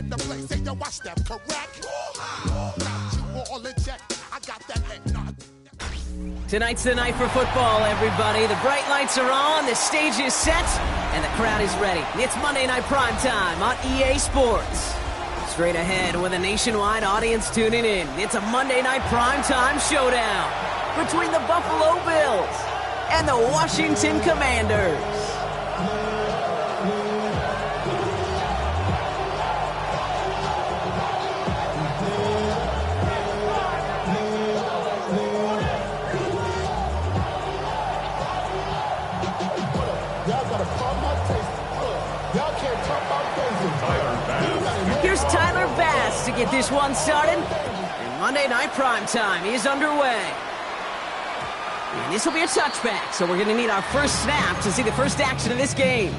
in the place. Say, yo, watch that, correct? Got you all in check. I got that head nod. Tonight's the night for football, everybody. The bright lights are on, the stage is set, and the crowd is ready. It's Monday Night Primetime on EA Sports. Straight ahead with a nationwide audience tuning in. It's a Monday Night Primetime showdown between the Buffalo Bills and the Washington Commanders. Here's Tyler Bass to get this one started. And Monday Night Primetime is underway. And this will be a touchback, so we're going to need our first snap to see the first action of this game.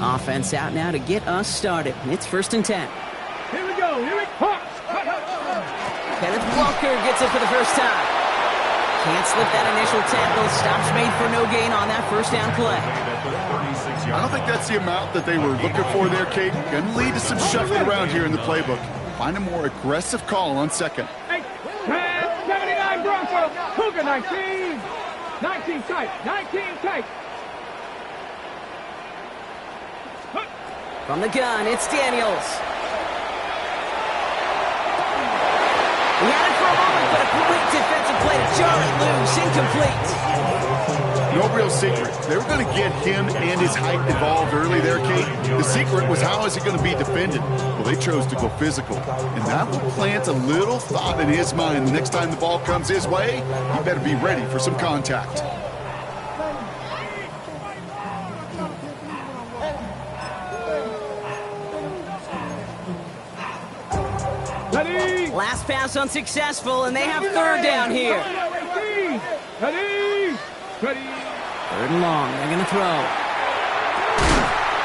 Offense out now to get us started. It's 1st and 10. Here we go. Here it comes. Kenneth Walker gets it for the first time. Can't slip that initial tackle. Stops made for no gain on that first down play. I don't think that's the amount that they were looking for there, Kate. Going to lead to some shuffling around here in the playbook. Find a more aggressive call on second. 8, 10, 79 Broncos. Cougar 19. 19 tight. 19 tight. From the gun, it's Daniels. He had it for a moment, but a quick defensive play to jar it loose. Incomplete. No real secret. They were going to get him and his height involved early there, Kate. The secret was how is he going to be defended? Well, they chose to go physical. And that will plant a little thought in his mind. The next time the ball comes his way, he better be ready for some contact. Last pass unsuccessful, and they have third down here. Ready. Third and long. They're going to throw.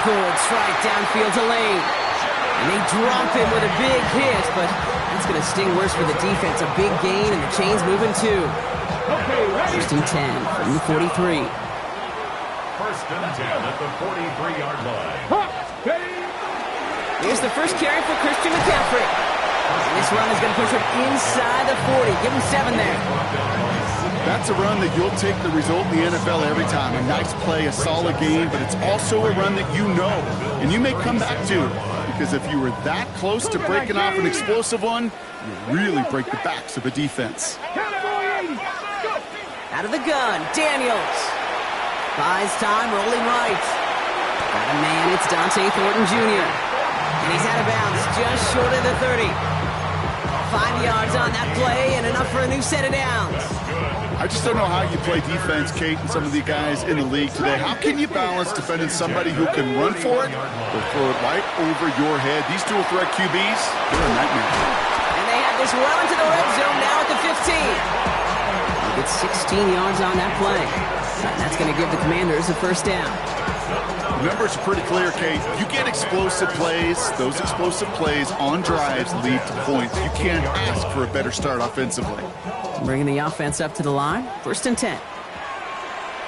Good strike downfield to Lane. And they drop him with a big hit, but it's going to sting worse for the defense. A big gain, and the chain's moving too. 1st and 10 from the 43. 1st and 10 at the 43-yard line. Here's the first carry for Christian McCaffrey. This run is going to push him inside the 40. Give him 7 there. That's a run that you'll take the result in the NFL every time. A nice play, a solid game, but it's also a run that you know, and you may come back to. Because if you were that close to breaking off an explosive one, you really break the backs of a defense. Out of the gun, Daniels. Buys time, rolling right. Got a man, it's Dante Thornton Jr. And he's out of bounds, just short of the 30. 5 yards on that play and enough for a new set of downs. I just don't know how you play defense, Kate, and some of the guys in the league today. How can you balance defending somebody who can run for it or throw it right over your head? These dual threat QBs, they're a nightmare. And they have this well into the red zone now at the 15. They get 16 yards on that play. And that's going to give the Commanders a first down. The numbers are pretty clear, Kate. You get explosive plays. Those explosive plays on drives lead to points. You can't ask for a better start offensively. Bringing the offense up to the line. 1st and 10.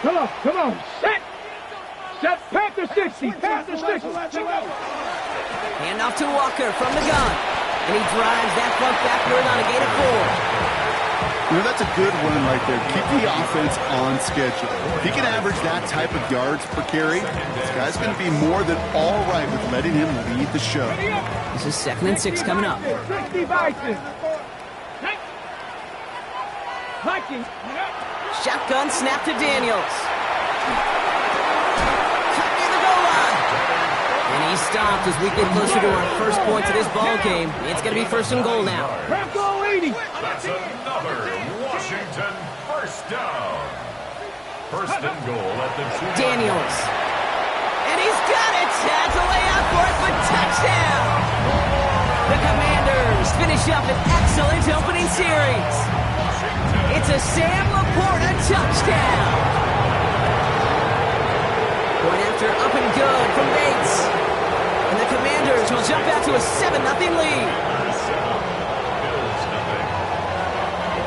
Come on. Set, Panther 60. Panther 60. Hand off to Walker from the gun. And he drives that puck backward on a gain of 4. You know, that's a good run right there. Keep the offense on schedule. If he can average that type of yards per carry, this guy's going to be more than all right with letting him lead the show. This is 2nd and 6 coming up. 60 Vikings. Shotgun snap to Daniels. Cut near the goal line. And he stopped as we get closer to our first points of this ball game. It's going to be 1st and goal now. Bronco 80. That's another Washington first down. 1st and goal at the 2. Daniels. And he's got it. That's a layout for it, but touchdown. The Commanders finish up an excellent opening series. It's a Sam Laporta touchdown. Point after up and good from Bates. And the Commanders will jump out to a 7-0 lead.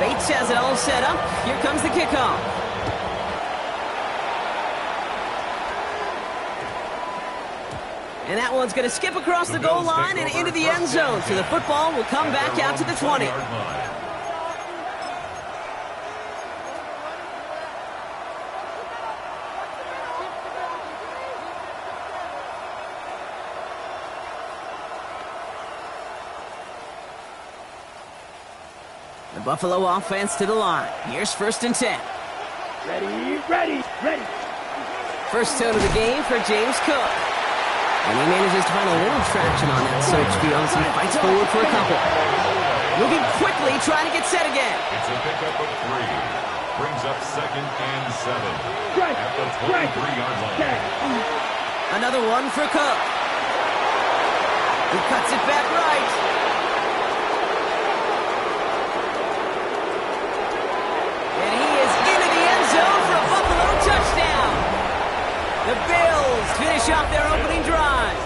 Bates has it all set up. Here comes the kickoff. And that one's going to skip across the goal line and into the end zone. So the football will come back out to the 20. The Buffalo offense to the line. Here's 1st and 10. Ready. First tone of the game for James Cook. And he manages to find a little traction on that search field as he fights forward for a couple. Moving quickly, trying to get set again. It's a pickup of 3. Brings up 2nd and 7. At the 23-yard line. Another one for Cook. He cuts it back right. And he is into the end zone for a Buffalo touchdown. The Bills finish off their opening drive.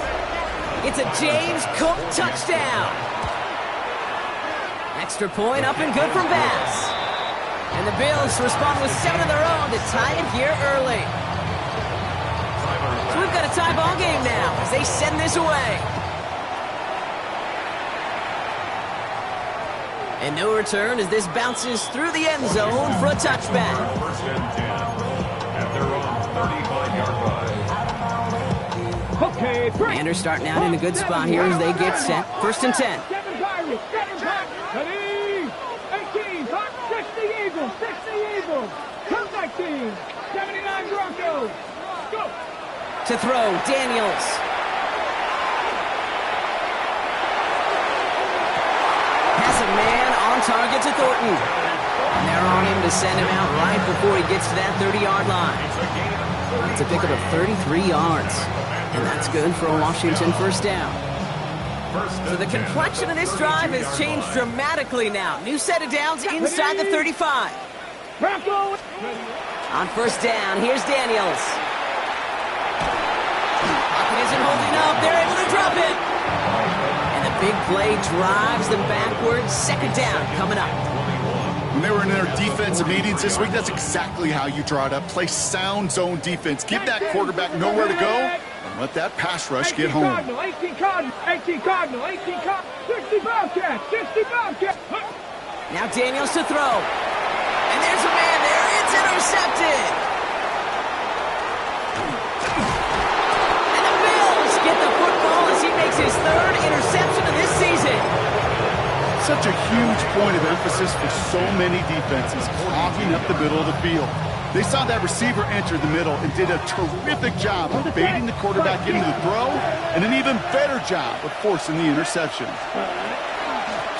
It's a James Cook touchdown. Extra point up and good from Bass. And the Bills respond with 7 of their own to tie it here early. So we've got a tie ball game now as they send this away. And no return as this bounces through the end zone for a touchback. 1st and 10. At their own 35-yard line. Okay, Commanders starting out in a good spot here as they get set. 1st and 10. 7 Pirates, 7 Pirates. Ready? 18, hot, 60 Eagles, 60 Eagles. Come 19, 79 Broncos. Go. To throw, Daniels. Has a man on target to Thornton. And they're on him to send him out right before he gets to that 30-yard line. It's a pickup of 33 yards. And that's good for a Washington 1st down. So the complexion of this drive has changed dramatically now. New set of downs inside the 35. Bronco. On 1st down, here's Daniels. Pocket isn't holding up. They're able to drop it. And the big play drives them backwards. 2nd down coming up. When they were in their defensive meetings this week, that's exactly how you draw it up. Play sound zone defense. Give that quarterback nowhere to go. Let that pass rush get home. 18 Cardinal, 18 Cardinal, 18 Cardinal, 60 Bobcats, 60 Bobcats. Now Daniels to throw. And there's a man there. It's intercepted. And the Bills get the football as he makes his 3rd interception of this season. Such a huge point of emphasis for so many defenses, clogging up the middle of the field. They saw that receiver enter the middle and did a terrific job of baiting the quarterback into the throw, and an even better job of forcing the interception.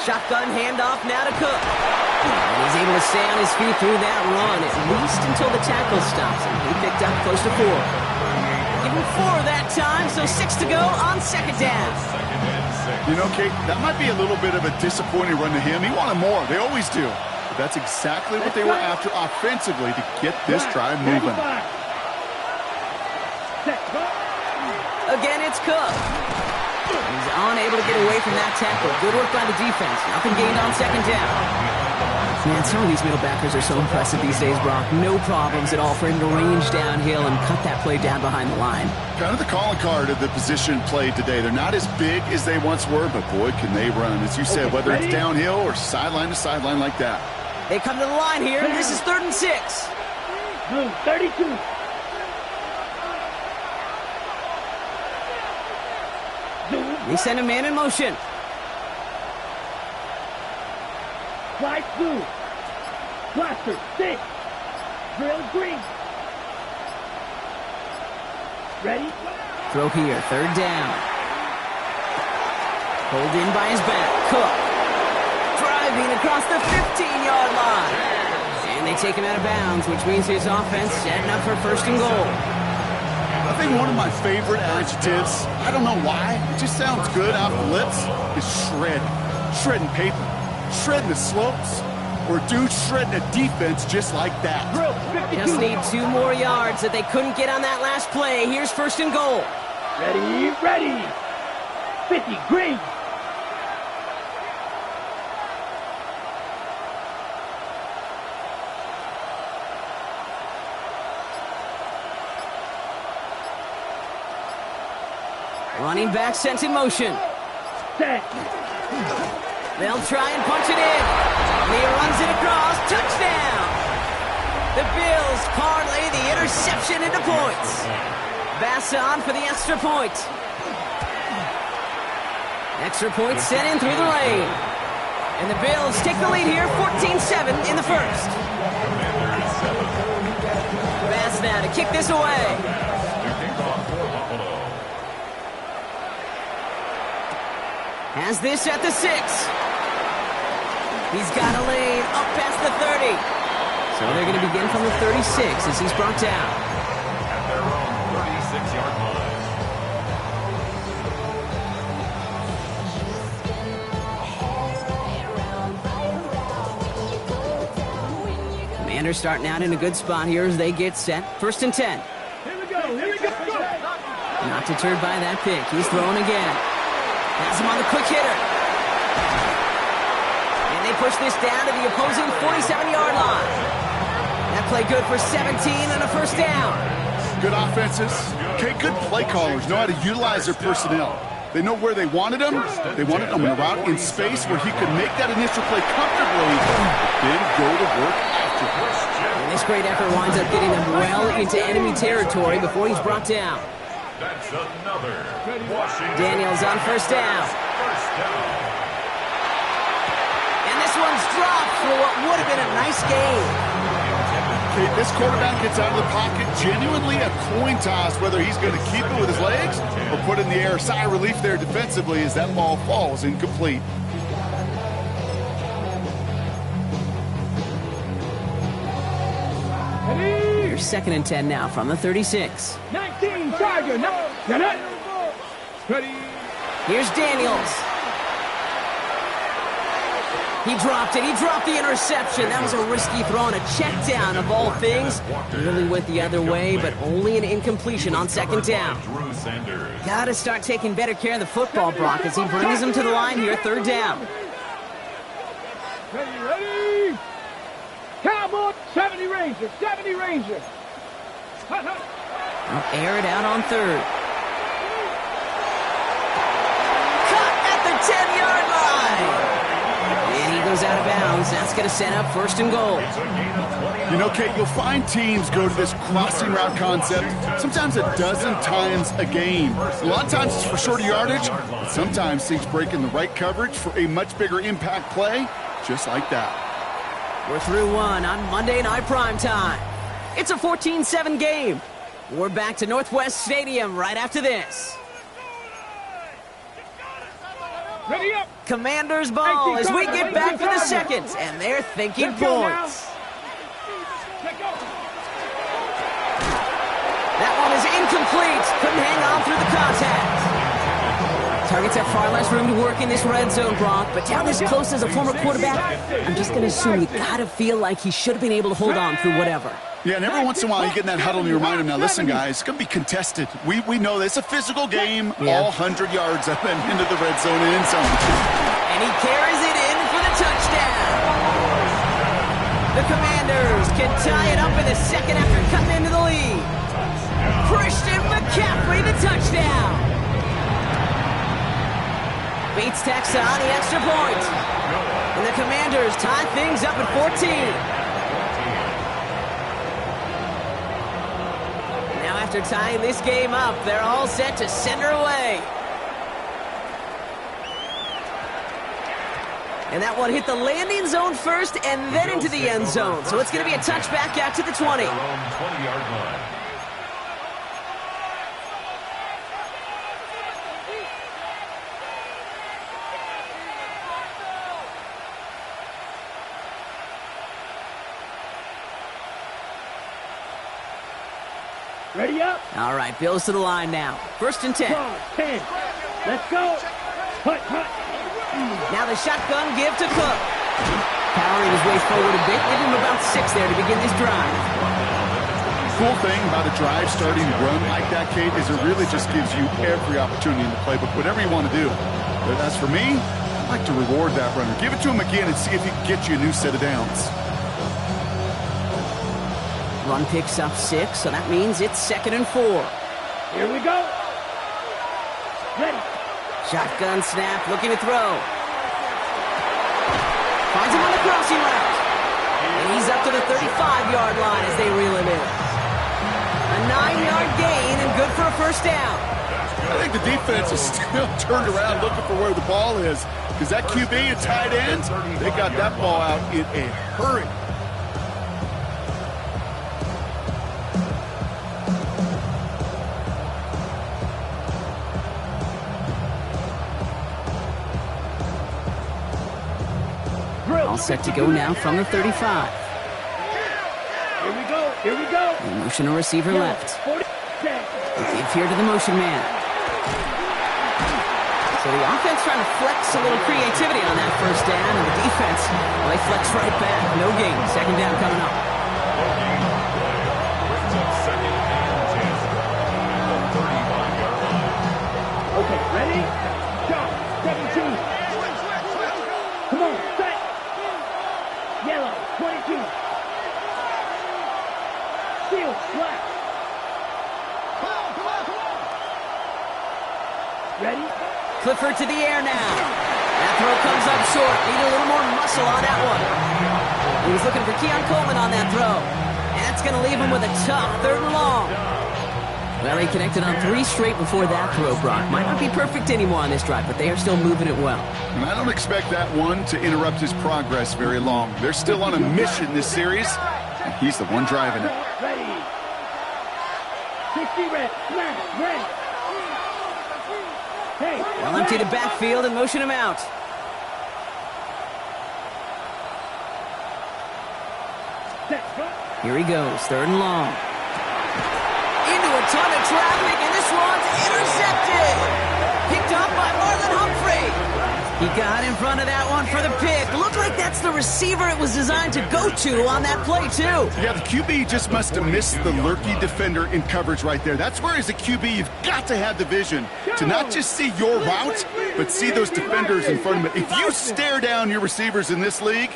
Shotgun handoff now to Cook. And he's able to stay on his feet through that run, at least until the tackle stops him. He picked up close to 4. Give him 4 that time, so 6 to go on 2nd down. You know, Kate, that might be a little bit of a disappointing run to him. He wanted more. They always do. But that's exactly what they were after offensively to get this drive moving. Again, it's Cook. He's unable to get away from that tackle. Good work by the defense. Nothing gained on 2nd down. Man, some of these middle backers are so impressive these days, Brock. No problems at all for him to range downhill and cut that play down behind the line. Kind of the calling card of the position played today. They're not as big as they once were, but boy, can they run. As you said, whether it's downhill or sideline to sideline like that. They come to the line here. This is 3rd and 6. 32. They send a man in motion. Slide 2. Blaster 6. Drill green. Ready? Throw here, 3rd down. Pulled in by his back. Cook. Driving across the 15-yard line. And they take him out of bounds, which means his offense setting up for 1st and goal. I think one of my favorite adjectives, I don't know why, it just sounds good off the lips, is shred. Shredding paper. Shredding the slopes. or dude shredding a defense just like that. Just need 2 more yards that they couldn't get on that last play. Here's 1st and goal. Ready. 50, green. Running back sent in motion. Set. They'll try and punch it in. And he runs it across. Touchdown! The Bills parlay the interception into points. Bass on for the extra point. Extra point sent in through the lane. And the Bills take the lead here, 14-7 in the first. Bass now to kick this away. Has this at the 6. He's got a lane up past the 30. So they're going to begin from the 36 as he's brought down. At their own 36-yard line. Commanders starting out in a good spot here as they get set. 1st and 10. Here we go. Not deterred by that pick. He's throwing again. Has him on the quick hitter. And they push this down to the opposing 47-yard line. That play good for 17 and a 1st down. Good offenses. Okay, good play callers know how to utilize their personnel. They know where they wanted him. They wanted him in a route in space where he could make that initial play comfortably, then go to work afterwards. And this great effort winds up getting them well into enemy territory before he's brought down. That's another Washington. Daniels on 1st down. First down. And this one's dropped for what would have been a nice game. Okay, this quarterback gets out of the pocket, genuinely a coin toss whether he's going to keep it with his legs or put it in the air. Sigh of relief there defensively as that ball falls incomplete. Here's 2nd and 10 now from the 36. 19, Tiger. No. Get it. Ready. Here's Daniels. He dropped it. He dropped the interception. That was a risky throw and a check down of all things. Really went the other way, but only an incompletion on 2nd down. Drew Sanders. Got to start taking better care of the football, Brock, as he brings him to the line here, 3rd down. Ready. Cowboy, 70 Ranger. I'll air it out on 3rd. Cut at the 10-yard line. And he goes out of bounds. That's going to set up 1st and goal. You know, Kate, you'll find teams go to this crossing route concept sometimes a dozen times a game. A lot of times it's for shorter yardage, but sometimes things break in the right coverage for a much bigger impact play, just like that. We're through one on Monday Night Primetime. It's a 14-7 game. We're back to Northwest Stadium right after this. Ready up. Commanders ball as we get back for the second, and they're thinking points. That one is incomplete. Couldn't hang on through the contact. Targets have far less room to work in this red zone, Brock, but down this close as a former quarterback, I'm just going to assume you got to feel like he should have been able to hold on through whatever. Yeah, and every once in a while you get in that huddle and you remind him, now listen, guys, it's going to be contested. We know this. It's a physical game, all 100 yards up and into the red zone and end zone. And he carries it in for the touchdown. The Commanders can tie it up in the second after cutting into the lead. Christian McCaffrey, the touchdown. Beats Texas on the extra point. And the Commanders tie things up at 14. Now after tying this game up, they're all set to send her away. And that one hit the landing zone first and then into the end zone. So it's going to be a touchback out to the 20. 20-yard line. Ready up. All right, Bills to the line now. 1st and 10. 10. Let's go. Hut. Now the shotgun give to Cook. Powering his way forward a bit. Give him about 6 there to begin this drive. Cool thing about a drive starting to run like that, Kate, is it really just gives you every opportunity in the playbook, whatever you want to do. But as for me, I like to reward that runner. Give it to him again and see if he can get you a new set of downs. Run picks up 6, so that means it's 2nd and 4. Here we go. Ready. Shotgun snap, looking to throw. Finds him on the crossing route. And he's up to the 35-yard line as they reel him in. A 9-yard gain and good for a first down. I think the defense is still turned around looking for where the ball is, because that QB and tight end, they got that ball out in a hurry. All set to go now from the 35. Here we go. Here we go. The motion a receiver left. Give here to the motion man. So the offense trying to flex a little creativity on that first down, and the defense, well, they flex right back. No gain. 2nd down coming up. Okay, ready? Go. 17. Come on, set. Yellow, 22. Steel, black. Ready? Clifford to the air now. That throw comes up short. Need a little more muscle on that one. He was looking for Keon Coleman on that throw. And that's going to leave him with a tough 3rd and long. Well, he connected on 3 straight before that throw, Brock. Might not be perfect anymore on this drive, but they are still moving it well. And I don't expect that one to interrupt his progress very long. They're still on a mission this series, and he's the one driving it. Ready. 60 red. Smash. Ready. Hey. They'll empty the backfield and motion him out. Set. Go. Here he goes, 3rd and long. Into a ton of traffic, and this one's intercepted. Picked up by Marlon Humphrey. He got in front of that one for the pick. Looked like that's the receiver it was designed to go to on that play, too. Yeah, the QB just must have missed the lurky defender in coverage right there. That's where, as a QB, you've got to have the vision to not just see your route, but see those defenders in front of it. If you stare down your receivers in this league,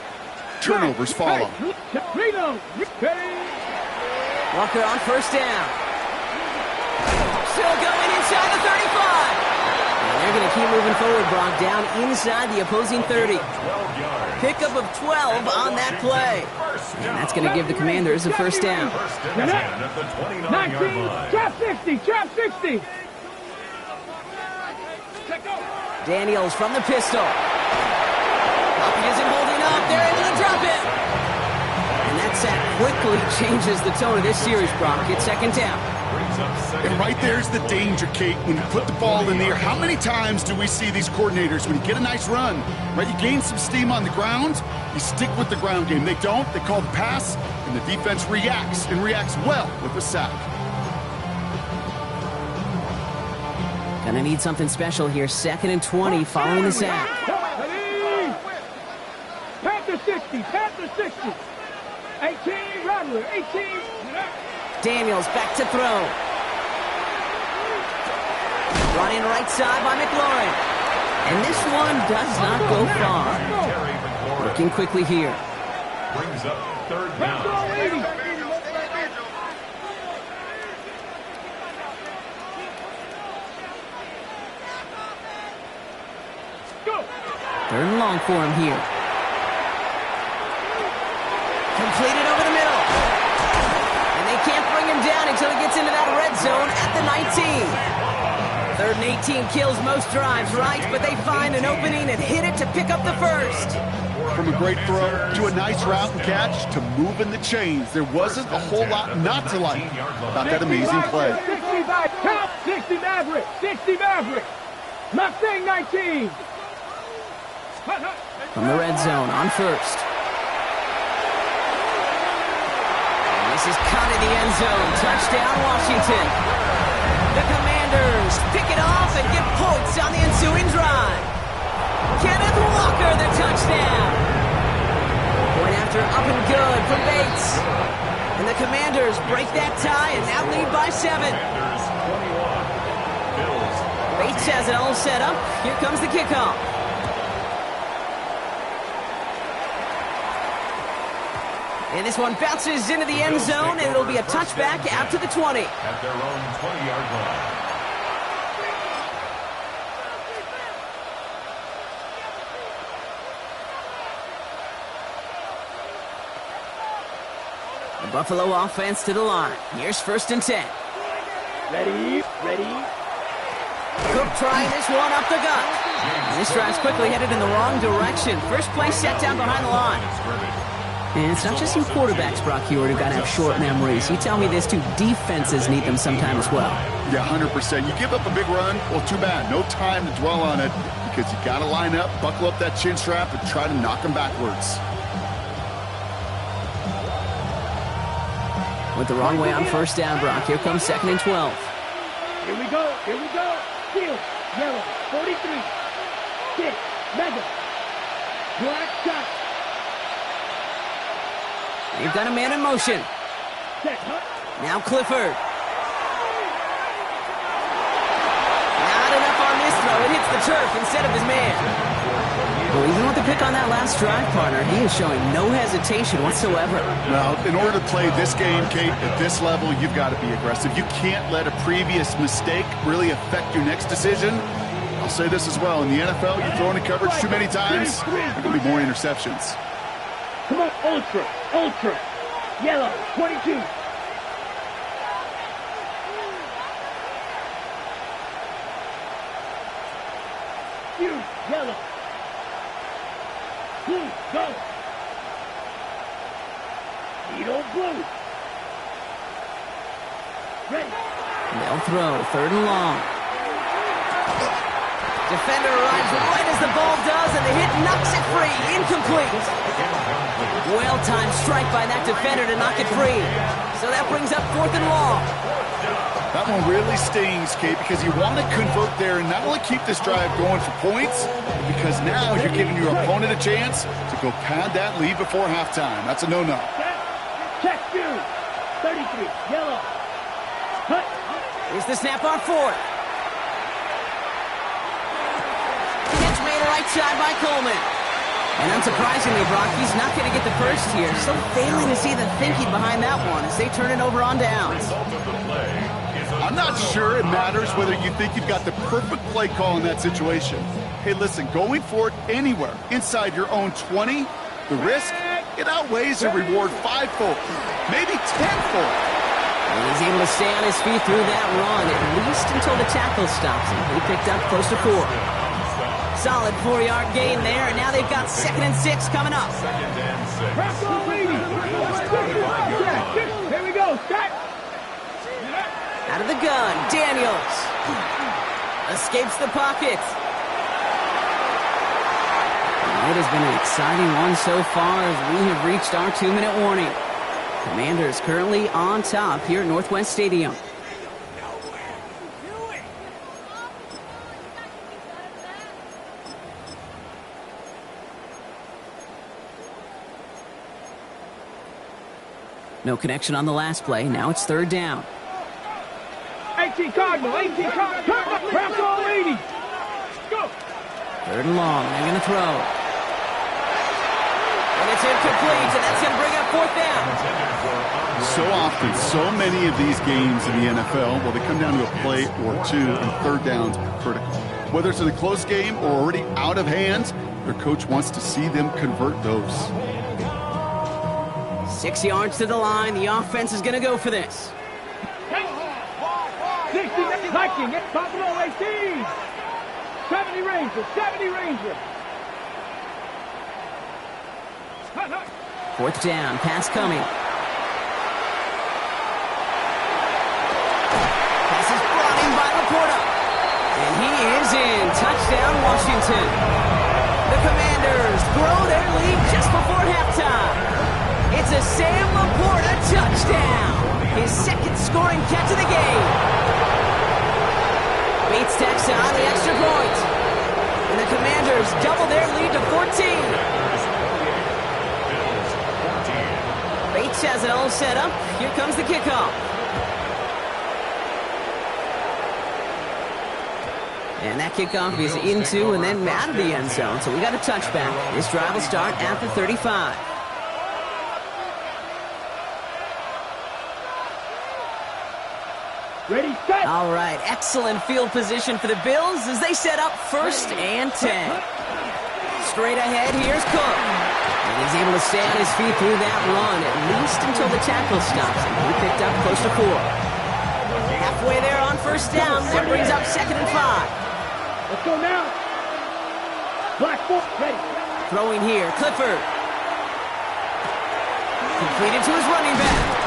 turnovers follow. Walker on first down. Still going inside the 35. And they're going to keep moving forward, Brock, down inside the opposing 30. Pickup of 12 on that play. And that's going to give the Commanders a first down. 19, trap 60, trap 60. Daniels from the pistol. Copy isn't holding up. They're able to drop it. And that sack quickly changes the tone of this series, Brock. It's 2nd down. And right there's the danger, Kate, when you put the ball in the air. How many times do we see these coordinators, when you get a nice run, right, you gain some steam on the ground, you stick with the ground game. They don't. They call the pass, and the defense reacts, and reacts well with the sack. Gonna need something special here. 2nd and 20 following the sack. Panther 60, Panther 60. 18, Rattler, 18. Daniels back to throw. Brought in right side by McLaurin. And this one does not go far. Looking quickly here. Brings up 3rd down. Go. 3rd and long for him here. Completed over the middle. And they can't bring him down until he gets into that red zone at the 19. 3rd and 18 kills most drives, right? But they find an opening and hit it to pick up the first. From a great throw to a nice route and catch to moving the chains, there wasn't a whole lot not to like about that amazing play. 65, count, 60 Maverick, 60 Maverick. Mustang 19. From the red zone on first. And this is caught in the end zone. Touchdown, Washington. The Commanders pick it off and get points on the ensuing drive. Kenneth Walker, the touchdown. after up and good for Bates. And the Commanders break that tie and now lead by 7. Commanders 21. Bills. Bates has it all set up. Here comes the kickoff. And this one bounces into the end zone, and it'll be a touchback out to the 20. At their own 20-yard line. The Buffalo offense to the line. Here's 1st and 10. Ready. Cook trying this one up the gut. And this drive's quickly headed in the wrong direction. First play set down behind the line. And it's not just some quarterbacks, Brock Huard, who got to have short memories. You tell me this, too, defenses need them sometime as well. Yeah, 100%. You give up a big run, well, too bad. No time to dwell on it because you got to line up, buckle up that chin strap, and try to knock them backwards. Went the wrong way on 1st down, Brock. Here comes 2nd and 12. Here we go. Field, yellow, 43. 6, mega. Black shot. They've got a man in motion. Set, huh? Now Clifford. Not enough on this throw. It hits the turf instead of his man. Well, even with the pick on that last drive, partner, he is showing no hesitation whatsoever. Well, in order to play this game, Kate, at this level, you've got to be aggressive. You can't let a previous mistake really affect your next decision. I'll say this as well. In the NFL, you throw into coverage too many times, there are going to be more interceptions. Come on, ultra. Yellow, 22. Huge, yellow. Blue, go. Needle, blue. Ready. They'll throw 3rd and long. Defender arrives right as the ball does, and the hit knocks it free. Incomplete. Well-timed strike by that defender to knock it free. So that brings up 4th and long. That one really stings, Kate, because you want to convert there and not only keep this drive going for points, because now you're giving your opponent a chance to go pad that lead before halftime. That's a no-no. Check, 33, yellow. Cut. Here's the snap on 4th. Catch made right side by Coleman. And unsurprisingly, Brock, he's not going to get the first here. Still failing to see the thinking behind that one as they turn it over on downs. I'm not sure it matters whether you think you've got the perfect play call in that situation. Hey, listen, going for it anywhere inside your own 20, the risk, it outweighs the reward 5-fold, maybe 10-fold. And he's able to stay on his feet through that run, at least until the tackle stops him. He picked up close to 4. Solid 4-yard gain there, and now they've got 2nd and 6 coming up. 2nd and 6. Press on, lady. Here we go. Set. Out of the gun, Daniels. Escapes the pocket. It has been an exciting one so far as we have reached our 2-minute warning. Commanders currently on top here at Northwest Stadium. No connection on the last play. Now it's 3rd down. 18 Cardinal. Press on, lady. Go. 3rd and long. They're going to throw. And it's incomplete, and that's going to bring up 4th down. So often, so many of these games in the NFL, well, they come down to a play or two, and 3rd downs are critical. Whether it's in a close game or already out of hand, their coach wants to see them convert those. 6 yards to the line. The offense is going to go for this. 60 Viking at Buffalo 18. 70 Ranger. 4th down. Pass coming. Pass is brought in by Laporta. And he is in. Touchdown, Washington. The Commanders grow their lead just before halftime. It's a Sam Laporta touchdown. His 2nd scoring catch of the game. Bates tacks on the extra point. And the Commanders double their lead to 14. Weeks has it all set up. Here comes the kickoff. And that kickoff is into and then out of the end zone. So we got a touchback. This drive will start at the 35. Ready, set. All right, excellent field position for the Bills as they set up 1st and 10. Straight ahead, here's Cook. And he's able to stay on his feet through that run, at least until the tackle stops him. He picked up close to 4. Halfway there on 1st down. That brings up 2nd and 5. Let's go now. Black foot, ready. Throwing here, Clifford. Completed to his running back.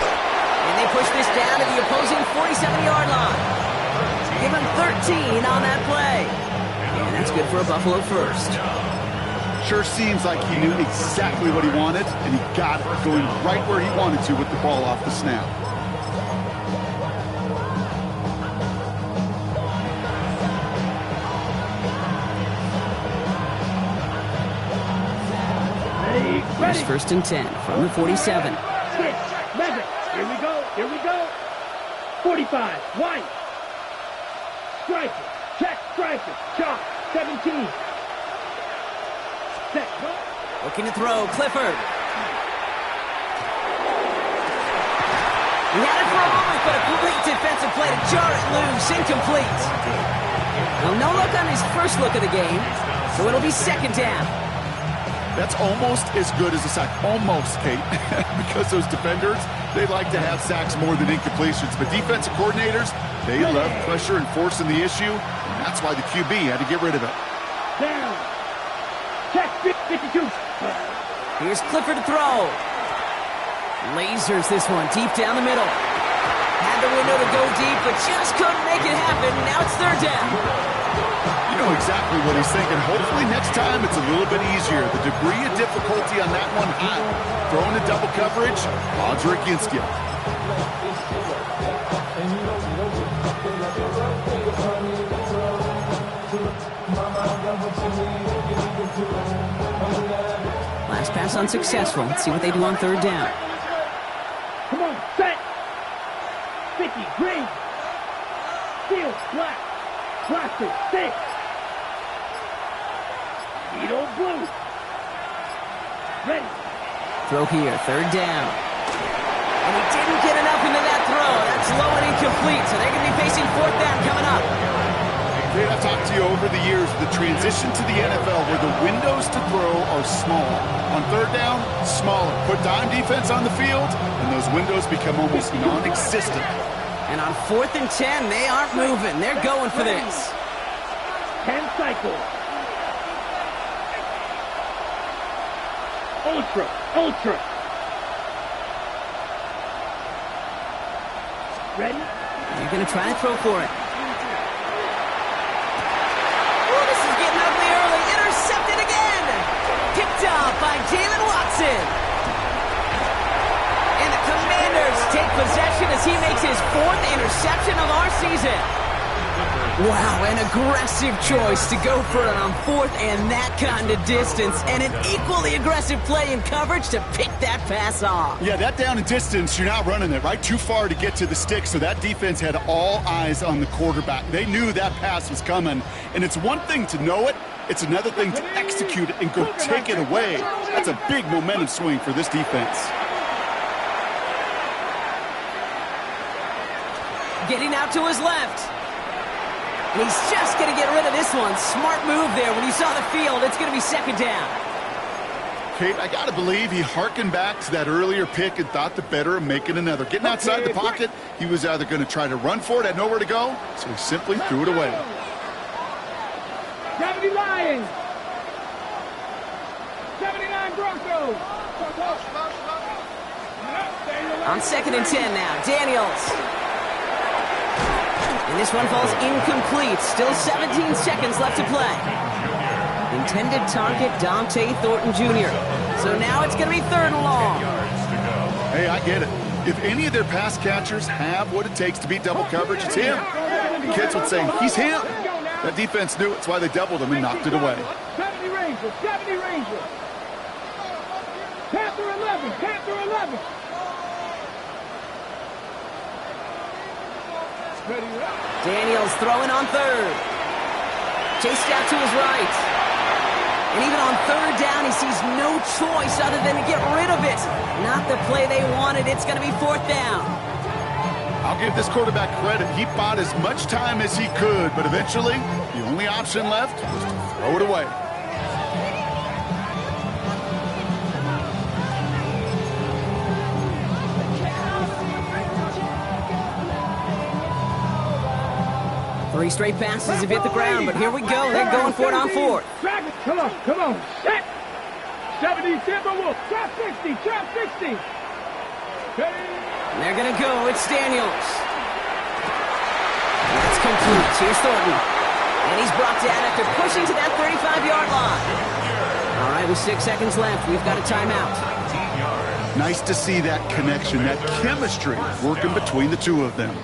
And they push this down to the opposing 47-yard line. Give him 13 on that play. And that's good for a Buffalo first. Sure seems like he knew exactly what he wanted, and he got it, going right where he wanted to with the ball off the snap. Here's 1st and 10 from the 47. Switch, Levitt. Here we go, here we go. 45, White. Striker, check, striker, chop, 17. Set, go. Looking to throw, Clifford. He had it for a moment, but a complete defensive play to jar it loose, incomplete. Well, no look on his first look of the game, so it'll be 2nd down. That's almost as good as a sack. Almost, Kate. Because those defenders, they like to have sacks more than incompletions. But defensive coordinators, they love pressure and forcing the issue. And that's why the QB had to get rid of it. Down. Check, 52. Here's Clifford to throw. Lasers this one deep down the middle. Had the window to go deep, but just couldn't make it happen. Now it's 3rd down. You know exactly what he's thinking. Hopefully next time it's a little bit easier. The degree of difficulty on that one high. Throwing to double coverage, odds are against you. Last pass unsuccessful. Let's see what they do on 3rd down. Come on, set. 50, green. Steel, black. Blaster, 6. Beetle, blue. Ready. Throw here, 3rd down. And he didn't get enough into that throw. That's low and incomplete, so they're going to be facing 4th down coming up. Kate, I've talked to you over the years, the transition to the NFL where the windows to throw are small. On 3rd down, smaller. Put dime defense on the field, and those windows become almost non-existent. And on 4th and 10, they aren't moving. They're going for this. 10 cycles. Ultra, ultra. Ready? You're going to try to throw for it. Oh, this is getting ugly early. Intercepted again. Picked up by Jalen Watson. And the Commanders take possession as he makes his 4th interception of our season. Wow, an aggressive choice to go for it on 4th and that kind of distance. And an equally aggressive play in coverage to pick that pass off. Yeah, that down and distance, you're not running it, right? Too far to get to the stick, so that defense had all eyes on the quarterback. They knew that pass was coming. And it's one thing to know it, it's another thing to execute it and go take it away. That's a big momentum swing for this defense. Getting out to his left. And he's just going to get rid of this one. Smart move there when he saw the field. It's going to be 2nd down. Kate, I got to believe he hearkened back to that earlier pick and thought the better of making another. Getting outside the pocket, he was either going to try to run for it, had nowhere to go, so he simply threw it away. Gravity Lions. 79 Broncos. On 2nd and 10 now, Daniels. And this one falls incomplete. Still 17 seconds left to play. Intended target, Dante Thornton Jr. So now it's going to be 3rd and long. Hey, I get it. If any of their pass catchers have what it takes to beat double coverage, it's him. Kids would say, he's him. That defense knew it. That's why they doubled him and knocked it away. 70 Rangers, 70 Rangers. Panther 11, Panther 11. Daniels throwing on third. Chased out to his right. And even on third down, he sees no choice other than to get rid of it. Not the play they wanted. It's going to be fourth down. I'll give this quarterback credit. He bought as much time as he could, but eventually, the only option left was to throw it away. Three straight passes have hit the ground, but here we go. They're going for it on fourth. Come on. Set. 70, Timberwolves. Trap 60, trap 60. And they're going to go. It's Daniels. That's complete. Here's Thornton. And he's brought down after pushing to that 35-yard line. All right, with 6 seconds left, we've got a timeout. Nice to see that connection, that chemistry working between the two of them.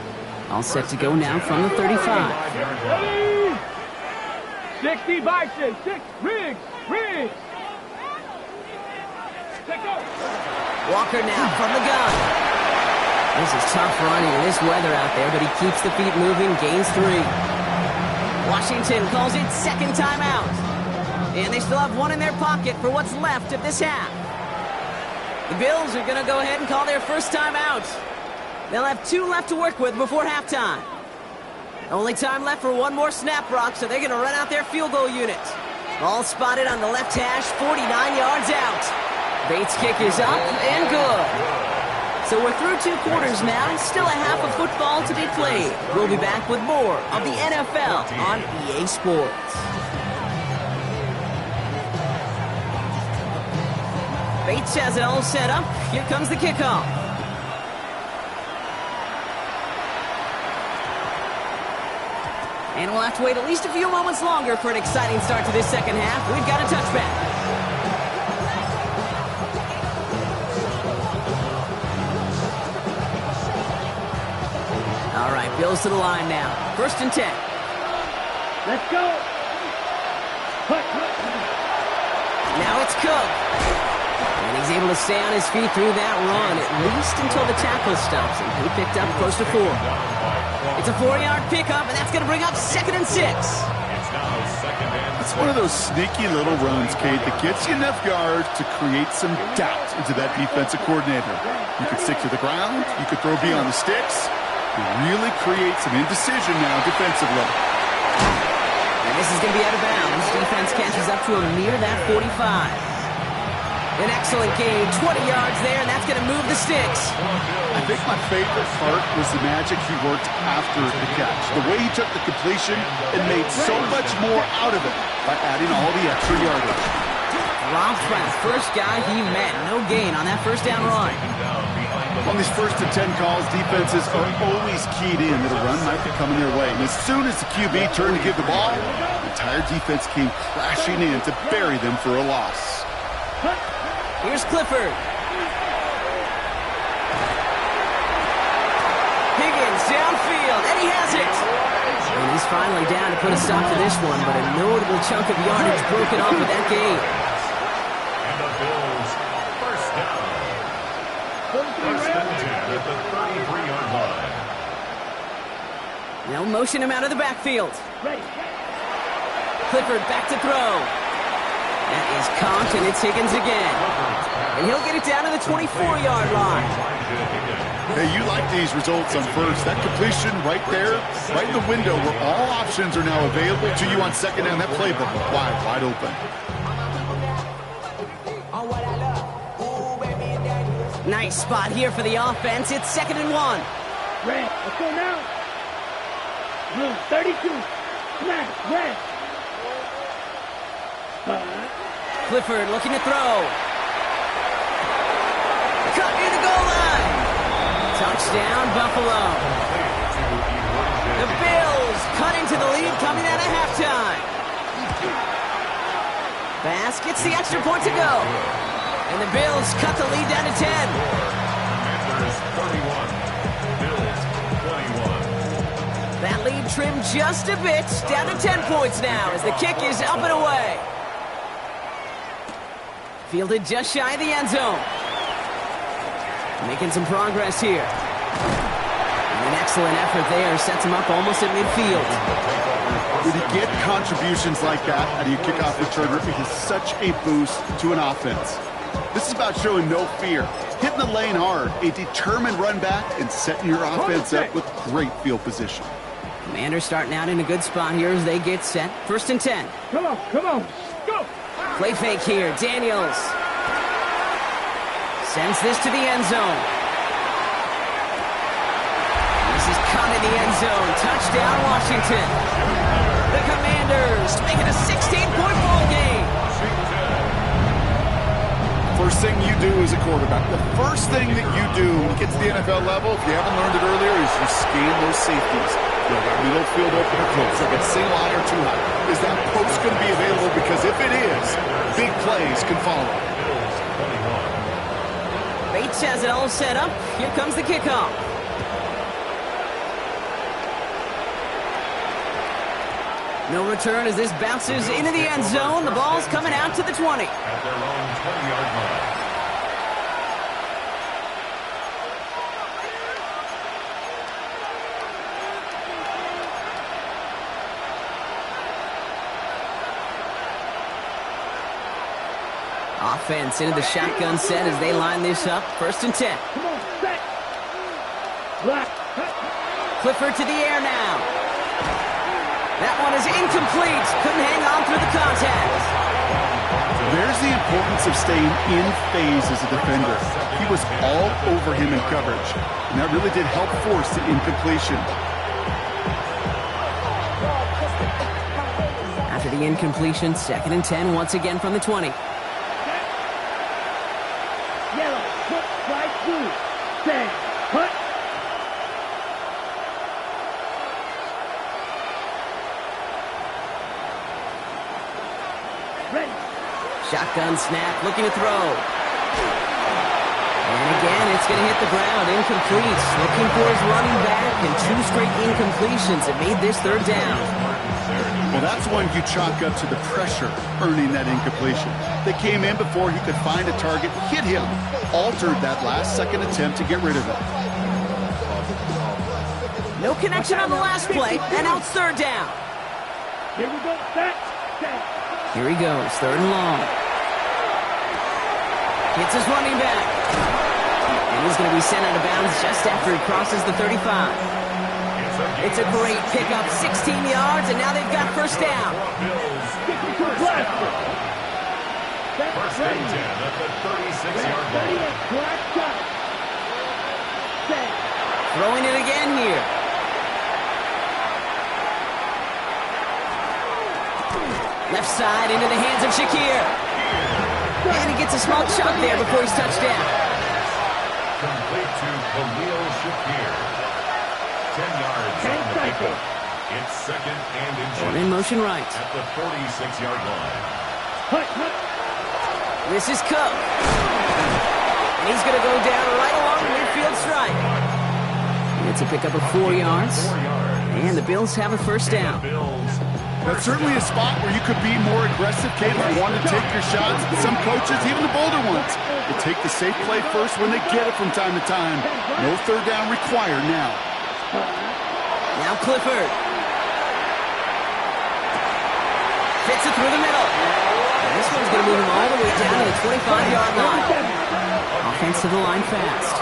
All set to go now from the 35. Ready? 60 Bison. 6 Riggs. Take off. Walker now from the gun. This is tough running in this weather out there, but he keeps the feet moving, gains 3. Washington calls it second timeout. And they still have 1 in their pocket for what's left of this half. The Bills are going to go ahead and call their first timeout. They'll have 2 left to work with before halftime. Only time left for 1 more snap, Brock, so they're going to run out their field goal unit. All spotted on the left hash, 49 yards out. Bates' kick is up and good. So we're through 2 quarters now, still a half of football to be played. We'll be back with more of the NFL on EA Sports. Bates has it all set up. Here comes the kickoff. And we'll have to wait at least a few moments longer for an exciting start to this second half. We've got a touchback. All right, Bills to the line now. 1st and 10. Let's go. Now it's Cook. And he's able to stay on his feet through that run, at least until the tackle stops him. He picked up close to 4. It's a 4-yard pickup, and that's going to bring up 2nd and 6. It's one of those sneaky little runs, Kate, that gets you enough yards to create some doubt into that defensive coordinator. You could stick to the ground. You could throw beyond the sticks. You really create some indecision now defensively. And this is going to be out of bounds. Defense catches up to him near that 45. An excellent game, 20 yards there, and that's going to move the sticks. I think my favorite part was the magic he worked after the catch. The way he took the completion and made so much more out of it by adding all the extra yardage. Robbed by the first guy he met. No gain on that first down run. On these 1st and 10 calls, defenses are always keyed in that a run might be coming their way. And as soon as the QB turned to give the ball, the entire defense came crashing in to bury them for a loss. Here's Clifford. Higgins downfield, and he has it. And he's finally down to put a stop to this one, but a notable chunk of yardage broken off with that game. And the Bills, first down. 1st and 10 at the 33-yard line. Now motion him out of the backfield. Clifford back to throw. That is Conk, and it's Higgins again. And he'll get it down to the 24-yard line. Hey, you like these results on first. That completion right there, right in the window where all options are now available to you on second down. That playbook wide open. Nice spot here for the offense. It's 2nd and 1. Red, let's go now. Blue, 32. Smash, red. Clifford looking to throw. Cut near the goal line. Touchdown, Buffalo. The Bills cut into the lead coming out of halftime. Bass gets the extra point to go. And the Bills cut the lead down to 10. Panthers 31, Bills 21. That lead trimmed just a bit, down to 10 points now as the kick is up and away. Fielded just shy of the end zone. Making some progress here. And An excellent effort there. Sets him up almost at midfield. When you get contributions like that out of your kickoff returner, it is such a boost to an offense. This is about showing no fear, hitting the lane hard, a determined run back, and setting your offense up with great field position. Commanders starting out in a good spot here as they get set. 1st and 10. Come on, go! Play fake here. Daniels sends this to the end zone. This is caught in the end zone. Touchdown, Washington. The Commanders make it a 16-point ball game. First thing you do as a quarterback, the first thing that you do when you get to the NFL level, if you haven't learned it earlier, is you scan those safeties. Middle field open or close, like a single high or too high. Is that post going to be available? Because if it is, big plays can follow. Bates has it all set up. Here comes the kickoff. No return as this bounces into the end zone. The ball's coming out to the 20. At their own 20-yard line. Offense into the shotgun set as they line this up. 1st and 10. Come on, set! Black! Clifford to the air now. That one is incomplete. Couldn't hang on through the contact. There's the importance of staying in phase as a defender. He was all over him in coverage, and that really did help force the incompletion. After the incompletion, 2nd and 10 once again from the 20. Yellow, put, right through. Stand, put. Ready. Shotgun snap, looking to throw. And again, it's going to hit the ground, incomplete. Looking for his running back, and 2 straight incompletions that made this 3rd down. Well, that's one you chalk up to the pressure earning that incompletion. They came in before he could find a target, hit him, altered that last-second attempt to get rid of it. No connection on the last play, and now it's 3rd down. Here we go, set, set. Here he goes, 3rd and long. Hits his running back. And he's going to be sent out of bounds just after he crosses the 35. It's a great pickup, 16 yards, and now they've got 1st down. First and 10 at the 36-yard line. Throwing it again here. Left side into the hands of Shakir. And he gets a small chunk there before he's touched down. Complete to Khalil Shakir. 10 yards on the pickup. It's 2nd and One in inches motion right. at the 46-yard line. This is Cook. And he's going to go down right along the midfield stripe. It's a pickup of 4 yards. And the Bills have a 1st down. That's certainly a spot where you could be more aggressive, Kate, if you want to take your shots. Some coaches, even the bolder ones, will take the safe play first when they get it from time to time. No 3rd down required now. Now Clifford. Fits it through the middle. And this one's going to move him all the way down to the 25-yard line. Offense to the line fast.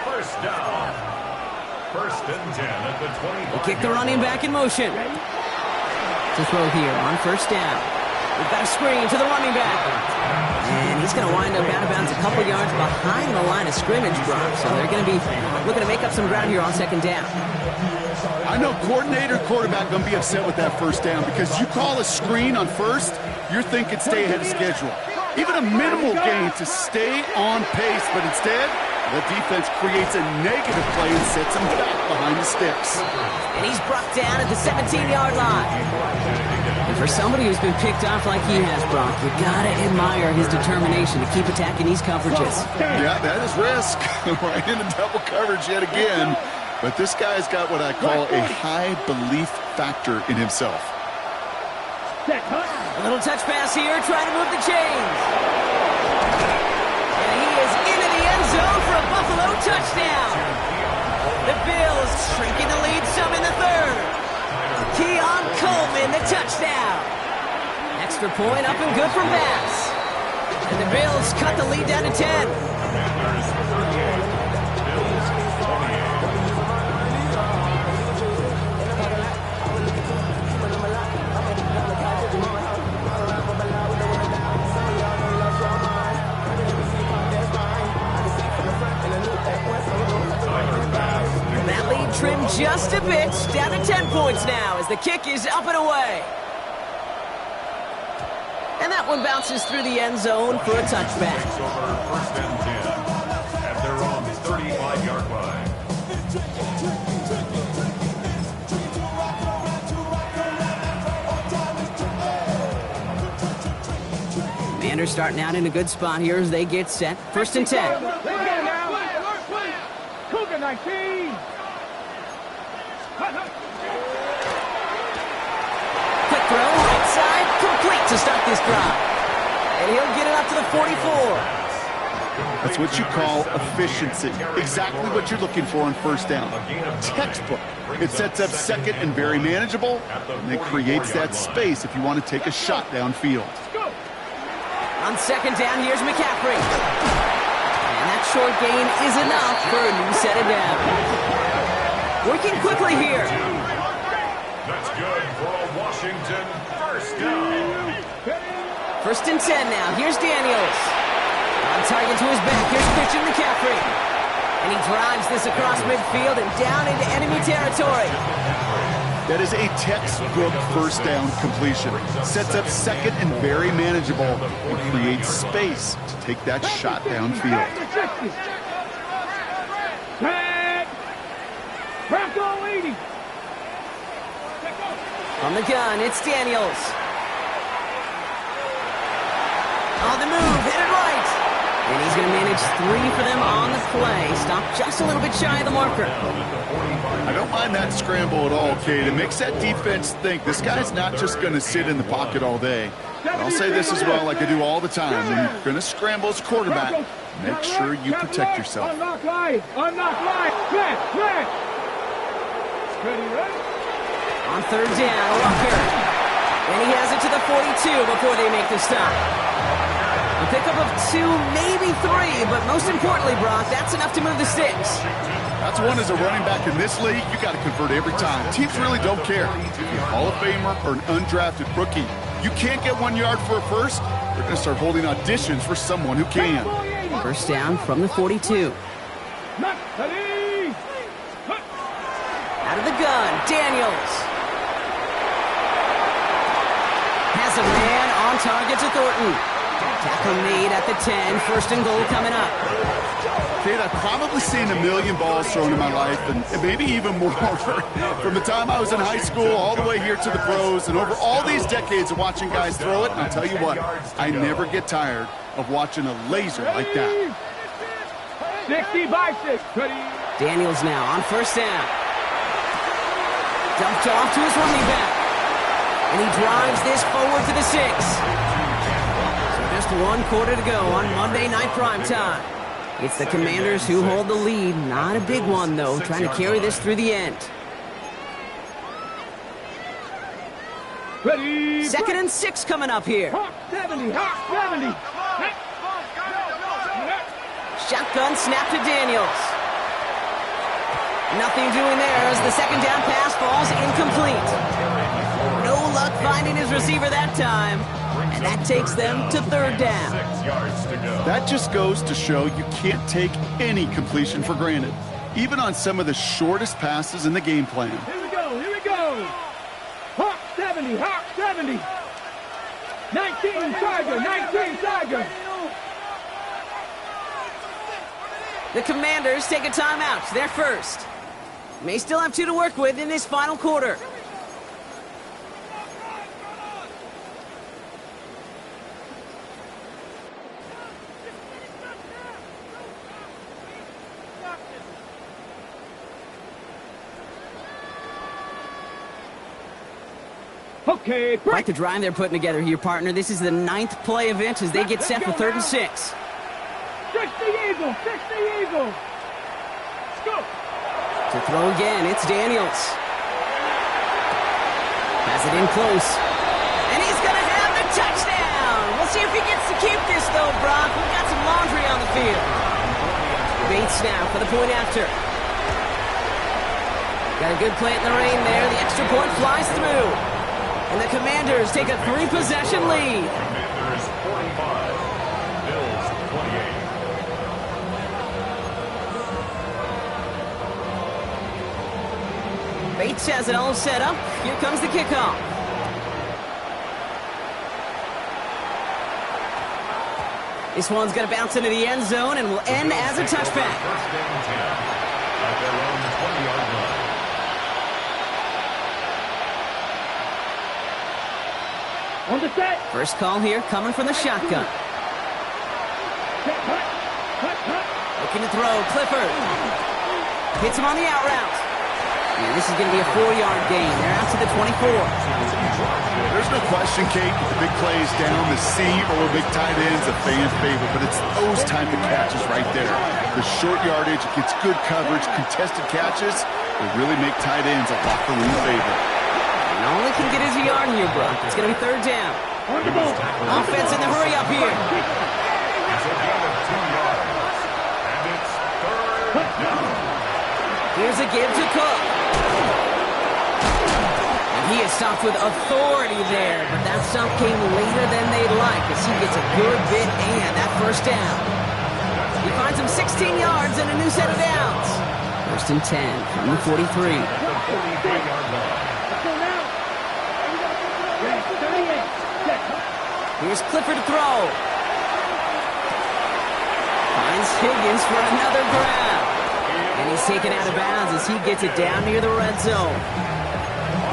First down. 1st and 10 at the 25. They kick the running back in motion. To throw here on 1st down. We've got a screen to the running back. And he's going to wind up out of bounds a couple yards behind the line of scrimmage, Brock. So they're going to be looking to make up some ground here on 2nd down. I know coordinator, quarterback going to be upset with that 1st down because you call a screen on 1st, you're thinking stay ahead of schedule. Even a minimal gain to stay on pace, but instead, the defense creates a negative play and sets him back behind the sticks. And he's brought down at the 17-yard line. And for somebody who's been picked off like he has, Brock, you gotta admire his determination to keep attacking these coverages. Yeah, that is risk. Right into double coverage yet again. But this guy's got what I call a high belief factor in himself. A little touch pass here, trying to move the chains. And he is into the end zone for a Buffalo Touchdown! Extra point up and good for Bass. And the Bills cut the lead down to 10. Commanders 38, Bills 28. That lead trimmed just a bit, down to 10 points now as the kick is up and away. And that one bounces through the end zone for a touchback. Takes over first and 10 at their own 35-yard line. Commanders starting out in a good spot here as they get set. First and 10. Cougar 19. Quick throw, right side, complete to start this drive. And he'll get it up to the 44. That's what you call efficiency. Exactly what you're looking for on first down. Textbook. It sets up second and very manageable, and it creates that space if you want to take a shot downfield. On second down, here's McCaffrey. And that short gain is enough for a new set of down. Working quickly here. That's good for a Washington first down. First and 10 now. Here's Daniels. On target to his back. Here's Christian McCaffrey. And he drives this across midfield and down into enemy territory. That is a textbook first down completion. Sets up second and very manageable and creates space to take that shot downfield. Bronco leading. On the gun, it's Daniels. On the move, hit it right. And he's going to manage 3 for them on the play. Stopped just a little bit shy of the marker. I don't mind that scramble at all, Kate. It makes that defense think this guy's not just going to sit in the pocket all day. But I'll say this as well, like I do all the time. When you're going to scramble as quarterback, make sure you protect yourself. Unlock line. Unlock line. Flat. Ready, ready? On third down, Rucker. And he has it to the 42 before they make the stop. A pickup of 2, maybe 3, but most importantly, Brock, that's enough to move the sticks. That's one as a running back in this league, you got to convert every time. Teams really don't care. If you're a Hall of Famer or an undrafted rookie, you can't get 1 yard for a first, they're going to start holding auditions for someone who can. First down from the 42. Out of the gun, Daniels. Has a man on target to Thornton. Tackle made at the 10, first and goal coming up. Kate, I've probably seen a million balls thrown in my life, and maybe even more. From the time I was in high school all the way here to the pros, and over all these decades of watching guys throw it, and I'll tell you what, I never get tired of watching a laser like that. 60 by 6. Ready? Daniels now on first down. Dumped off to his running back. And he drives this forward to the 6. Just 1 quarter to go on Monday Night Primetime. It's the Commanders who hold the lead. Not a big one, though, trying to carry this through the end. Ready? Second and 6 coming up here. Hawk 70. Hawk 70. Shotgun snap to Daniels. Nothing doing there as the second down pass falls incomplete. No luck finding his receiver that time. And that takes them to third down. 6 yards to go. That just goes to show you can't take any completion for granted, even on some of the shortest passes in the game plan. Here we go. Here we go. Hawk 70. Hawk 70. 19 Tiger. 19 Tiger. The Commanders take a timeout. They're first. May still have 2 to work with in this final quarter. Okay, Quite the drive they're putting together here, partner. This is the 9th play event as they get set for third and 6. 60 Eagles. 60 Eagles. Let's go. To throw again, it's Daniels. Has it in close. And he's going to have the touchdown. We'll see if he gets to keep this, though, Brock. We've got some laundry on the field. Bates now for the point after. Got a good plant in the rain there. The extra point flies through. And the Commanders take a 3-possession lead. Commanders 45, Bills 28. Bates has it all set up. Here comes the kickoff. This one's going to bounce into the end zone and will end as a touchback. First and 10 at their own 20-yard line. On the set. First call here coming from the shotgun. Set, cut. Looking to throw, Clifford. Hits him on the out route. And this is going to be a 4-yard gain. They're out to the 24. There's no question, Kate, with the big plays down the seam or big tight ends, a fan favorite, but it's those type of catches right there. The short yardage, it gets good coverage, contested catches, they really make tight ends a locker room favorite. And all they can get is a yard here, Brock. It's going to be third down. On the ball. Offense in the hurry up here. It's a gain of 2 yards. And it's third down. Here's a give to Cook. And he is stopped with authority there, but that stop came later than they'd like as he gets a good bit and that first down. He finds him 16 yards and a new set of downs. First and 10 from the 43. 43-yard line. Here's Clifford to throw. Finds Higgins for another grab. And he's taken out of bounds as he gets it down near the red zone.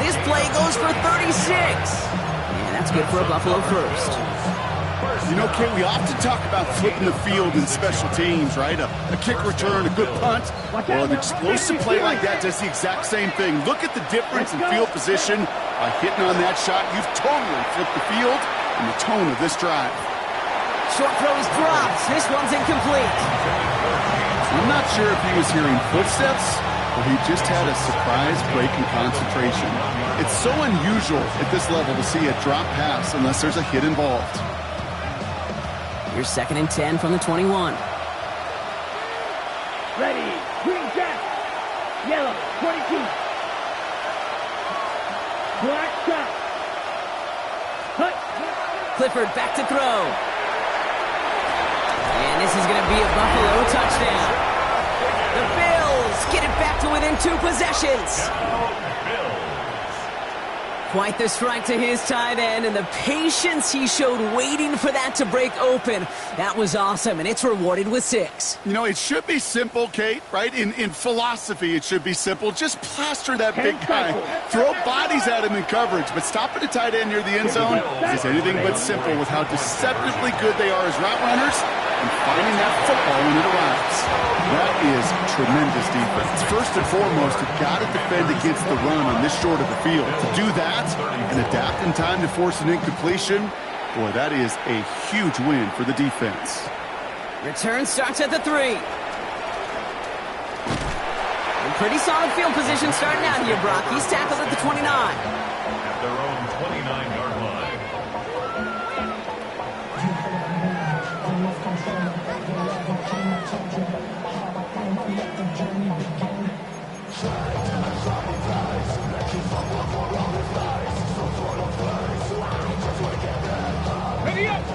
This play goes for 36. And that's good for a Buffalo first. You know, Kate, we often talk about flipping the field in special teams, right? A kick return, a good punt. Well, an explosive play like that does the exact same thing. Look at the difference in field position. By hitting on that shot, you've totally flipped the field and the tone of this drive. Short throw is dropped. This one's incomplete. I'm not sure if he was hearing footsteps or he just had a surprise break in concentration. It's so unusual at this level to see a drop pass unless there's a hit involved. Here's second and 10 from the 21. Ready. Green jack. Yellow. 22. Black shot. Hut. Clifford back to throw. And this is going to be a Buffalo touchdown. The Bills get it back to within 2 possessions. Quite the strike to his tight end, and the patience he showed waiting for that to break open. That was awesome, and it's rewarded with 6. You know, it should be simple, Kate, right? In philosophy, it should be simple. Just plaster that big guy. Throw bodies at him in coverage, but stopping a tight end near the end zone is anything but simple with how deceptively good they are as route runners and finding that football when it arrives. That is tremendous defense. First and foremost, you've got to defend against the run on this short of the field. To do that and adapt in time to force an incompletion, boy, that is a huge win for the defense. Return starts at the 3. And pretty solid field position starting out here, Brock. He's tackled at the 29. At their own 29-yard line.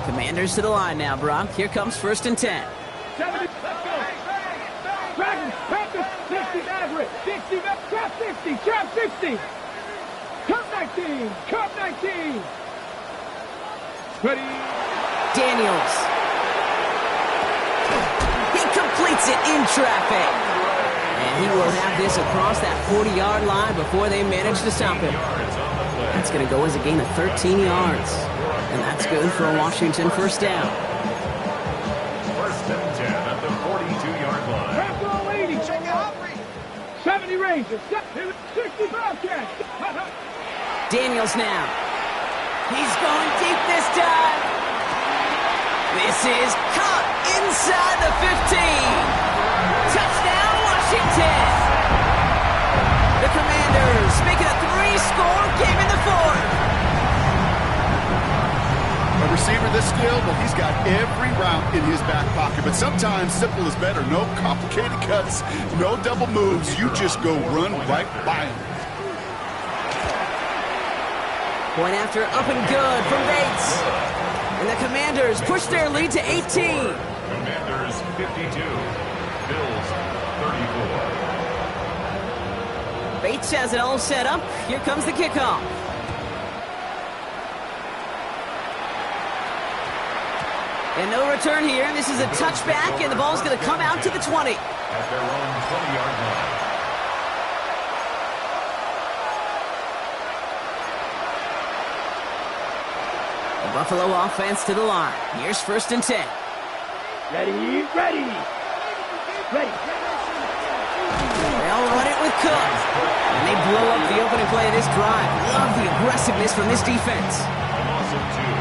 Commanders to the line now, Brock. Here comes first and 10. 70. Let's go. Dragons. Panthers. 60. Maverick. 60. Trap 60. Trap 60. Cup 19. Cup 19. Ready. Daniels. He completes it in traffic. And he will have this across that 40-yard line before they manage to stop him. That's going to go as a gain of 13 yards. And that's good for a Washington first down. First and 10 at the 42-yard line. Trap all 80. 70 Rangers. 60 Bobcats. Daniels now. He's going deep this time. This is caught inside the 15. Touchdown, Washington. The Commanders make it a 3-score game in the 4th. receiver this skilled, well, he's got every route in his back pocket. But sometimes simple is better. No complicated cuts, no double moves. You just go run right by him. Point after up and good from Bates. And the Commanders push their lead to 18. Commanders 52. Bills 34. Bates has it all set up. Here comes the kickoff. And no return here. This is a touchback, and the ball's going to come out to the 20. At their own 20-yard line. The Buffalo offense to the line. Here's 1st and 10. Ready. They all run it with Cook. And they blow up the opening play of this drive. Love the aggressiveness from this defense.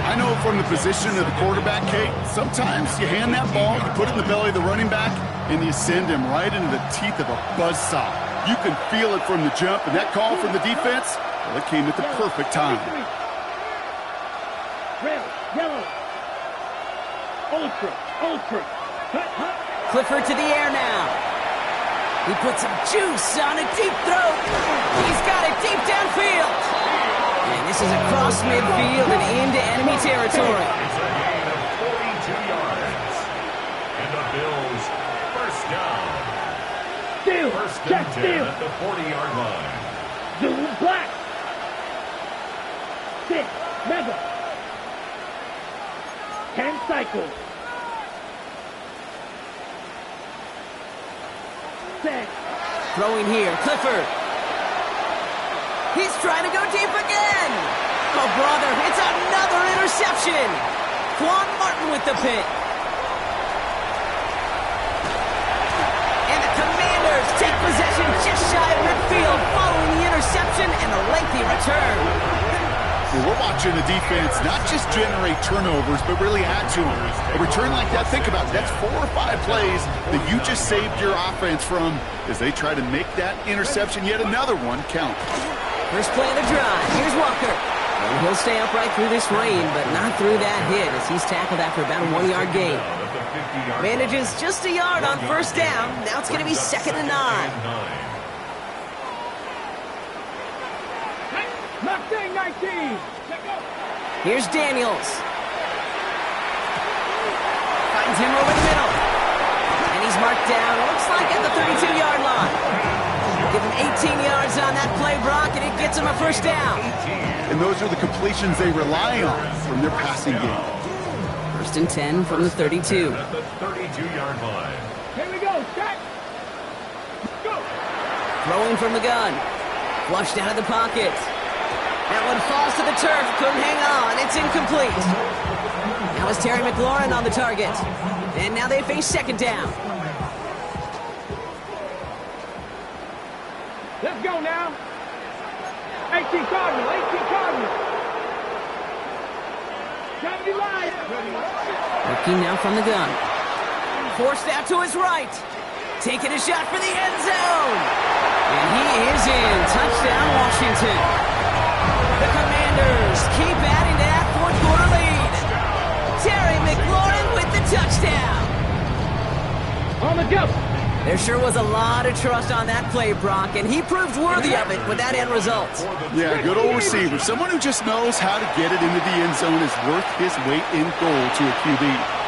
I know from the position of the quarterback, Kate, sometimes you hand that ball, you put it in the belly of the running back, and you send him right into the teeth of a buzzsaw. You can feel it from the jump, and that call from the defense, well, it came at the perfect time. Red, yellow. Ultra. Hut. Clifford to the air now. He puts some juice on a deep throw. He's got it deep downfield. And this is across midfield and into enemy territory. It's a gain of 42 yards. And the Bills, first down. Steal. First Jack and 10 steal. at the 40-yard line. Zoom black. 6. Mega. 10 cycles. 6. Throwing here, Clifford. He's trying to go deep again. Oh, brother, it's another interception. Quan Martin with the pick. And the Commanders take possession just shy of midfield following the interception and the lengthy return. Well, we're watching the defense not just generate turnovers, but really add to them. A return like that, think about it. That's 4 or 5 plays that you just saved your offense from as they try to make that interception, yet another one, count. First play of the drive. Here's Walker. And he'll stay upright through this rain, but not through that hit as he's tackled after about a 1-yard gain. Manages just a yard on first down. Now it's going to be 2nd and 9. Mustang 19. Here's Daniels. Finds him over the middle. And he's marked down, looks like at the 32-yard line. Give him 18 yards on that play, Brock, and it gets him a first down. And those are the completions they rely on from their passing game. 1st and 10 from the 32. At the 32-yard line. Here we go. Set. Go. Throwing from the gun. Flushed out of the pocket. That one falls to the turf. Couldn't hang on. It's incomplete. Now it's Terry McLaurin on the target. And now they face 2nd down. Let's go now. 18 Cardinal. 70 line. Looking now from the gun. Forced out to his right. Taking a shot for the end zone. And he is in. Touchdown, Washington. The Commanders keep adding to that 4th quarter lead. Terry McLaurin with the touchdown. On the go. There sure was a lot of trust on that play, Brock, and he proved worthy of it with that end result. Yeah, good old receiver. Someone who just knows how to get it into the end zone is worth his weight in gold to a QB.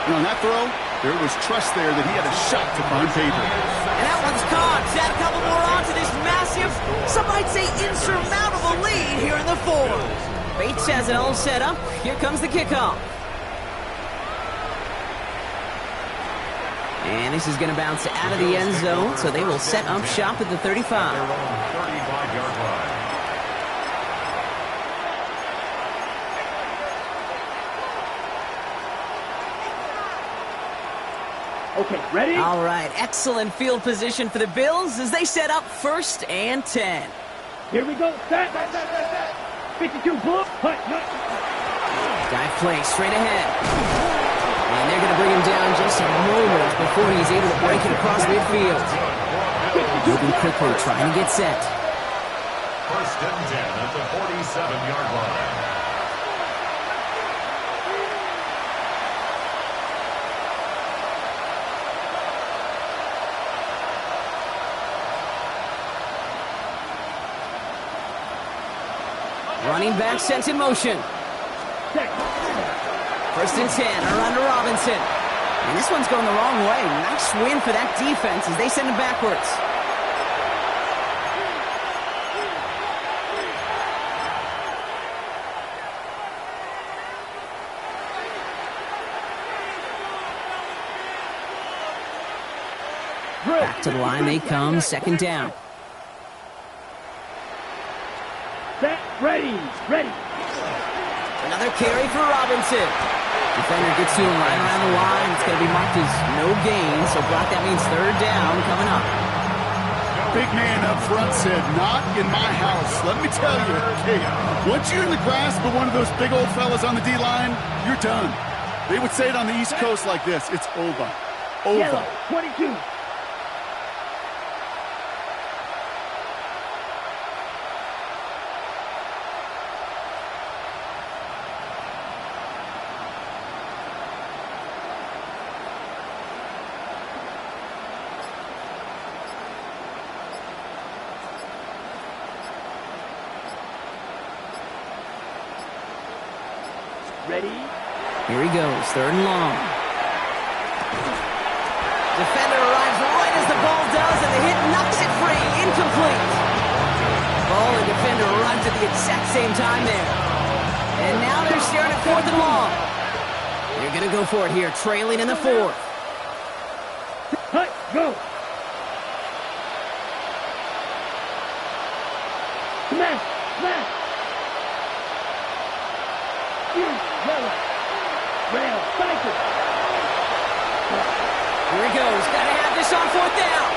And on that throw, there was trust there that he had a shot to find favor. And that one's caught. Add a couple more on to this massive, some might say insurmountable lead here in the 4th. Bates has it all set up. Here comes the kickoff. And this is going to bounce out of the end zone, so they will set up shop at the 35. Their own 35-yard line. Okay, ready? All right, excellent field position for the Bills as they set up 1st and 10. Here we go. Set. 52 blue. Hut. Dive play straight ahead. And they're going to bring him down just a moment before he's able to break it across midfield. Moving quickly, trying to get set. 1st and 10 at the 47-yard line. Running back sent in motion. Check. First and 10, around to Robinson. And this one's going the wrong way. Nice win for that defense as they send him backwards. Back to the line they come, second down. Set. Ready. Ready. Another carry for Robinson. Defender gets to him right around the line. It's going to be marked as no gain, so Brock, that means third down coming up. Big man up front said, not in my house. Let me tell you, hey, once you're in the grasp of one of those big old fellas on the D-line, you're done. They would say it on the East Coast like this. It's over. Over. Yellow. 22. Ready. Here he goes, third and long. Defender arrives right as the ball does, and the hit knocks it free. Incomplete. Ball and defender arrived at the exact same time there. And now they're staring at fourth and long. They're going to go for it here, trailing in the fourth. Hut. Go. Smash. Smash. Yellow. Rail. Cycle. Here he goes. Got to have this on fourth down.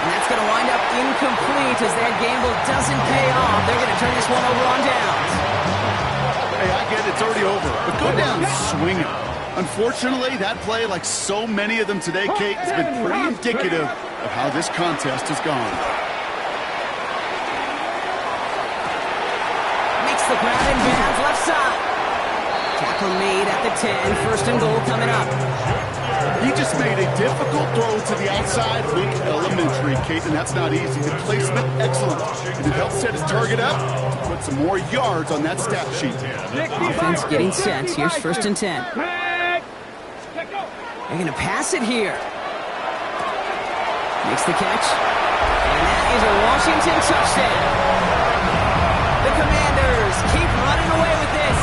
And that's going to wind up incomplete as that gamble doesn't pay off. They're going to turn this one over on downs. Hey, I get it. It's already over. But go down swinging. Unfortunately, that play, like so many of them today, Kate, has been pretty indicative of how this contest has gone. The grab in bounds left side. Tackle made at the 10. First and goal coming up. He just made a difficult throw to the outside. Look elementary, Kate, and that's not easy. The placement, excellent. And it helps set his target up to put some more yards on that stat sheet. Offense getting set. Here's first and 10. They're going to pass it here. Makes the catch. And that is a Washington touchdown. The Commanders keep running away with this.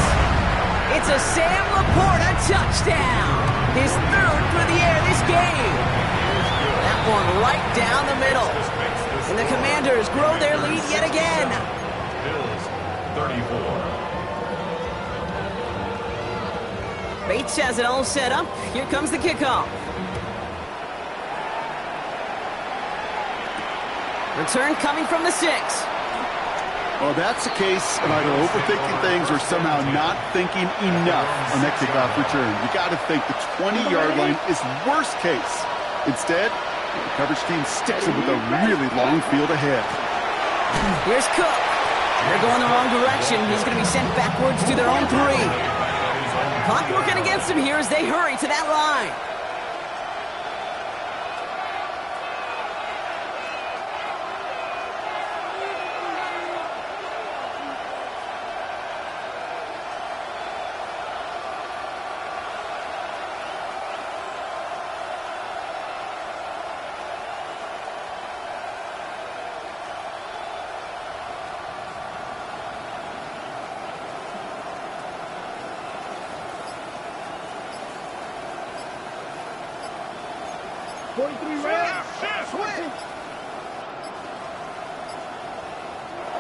It's a Sam Laporta touchdown. His third for the air this game. That one right down the middle. And the Commanders grow their lead yet again. Bills 34. Bates has it all set up. Here comes the kickoff. Return coming from the 6. Well, that's a case of either overthinking things or somehow not thinking enough on that kickoff return. You got to think the 20-yard line is worst case. Instead, the coverage team sticks it with a really long field ahead. Here's Cook. They're going the wrong direction. He's going to be sent backwards to their own 3. Clock working against him here as they hurry to that line.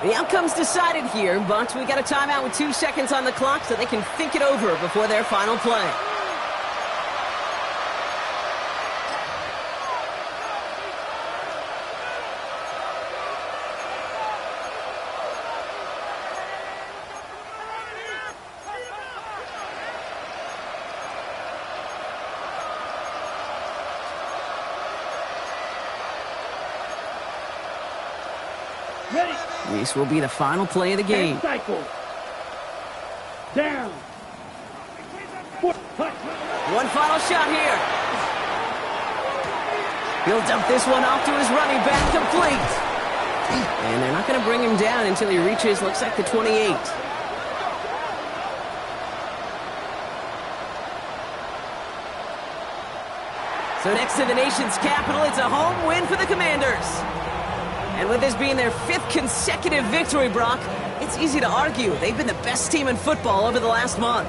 The outcome's decided here, but we got a timeout with 2 seconds on the clock so they can think it over before their final play. Ready. This will be the final play of the game. Cycle. Down. One final shot here. He'll dump this one off to his running back, complete. And they're not going to bring him down until he reaches, looks like, the 28. So next to the nation's capital, it's a home win for the Commanders. And with this being their 5th consecutive victory, Brock, it's easy to argue they've been the best team in football over the last month.